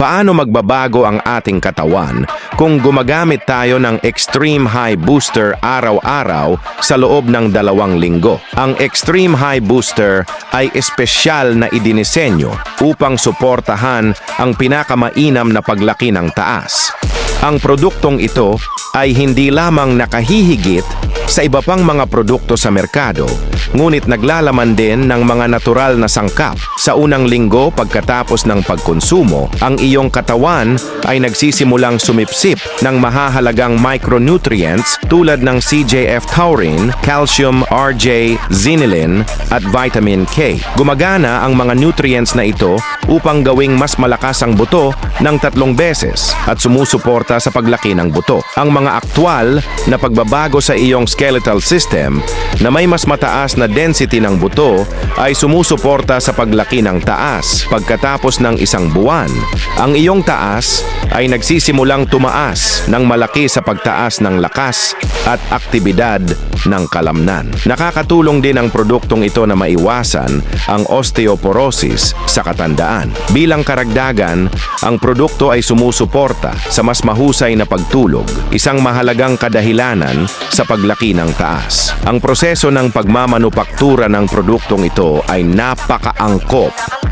Paano magbabago ang ating katawan kung gumagamit tayo ng Extreme High Booster araw-araw sa loob ng 2 linggo? Ang Extreme High Booster ay espesyal na idinisenyo upang suportahan ang pinakamainam na paglaki ng taas. Ang produktong ito ay hindi lamang nakahihigit sa iba pang mga produkto sa merkado, ngunit naglalaman din ng mga natural na sangkap. Sa unang linggo pagkatapos ng pagkonsumo, ang iyong katawan ay nagsisimulang sumipsip ng mahahalagang micronutrients tulad ng CJF taurine, calcium, RJ, zinilin at vitamin K. Gumagana ang mga nutrients na ito upang gawing mas malakas ang buto ng 3 beses at sumusuporta sa paglaki ng buto. Ang mga aktwal na pagbabago sa iyong skeletal system na may mas mataas na density ng buto ay sumusuporta sa paglaki ng taas. Pagkatapos ng 1 buwan, ang iyong taas ay nagsisimulang tumaas ng malaki sa pagtaas ng lakas at aktibidad ng kalamnan. Nakakatulong din ang produktong ito na maiwasan ang osteoporosis sa katandaan. Bilang karagdagan, ang produkto ay sumusuporta sa mas mahusay na pagtulog, isang mahalagang kadahilanan sa paglaki ng taas. Ang proseso ng pagmamanupaktura ng produktong ito ay napakaangkop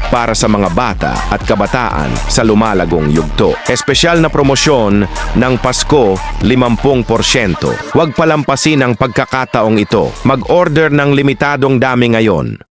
para sa mga bata at kabataan sa lumalagong yugto. Espesyal na promosyon ng Pasko, 50%. Huwag palampasin ang pagkakataong ito. Mag-order ng limitadong dami ngayon.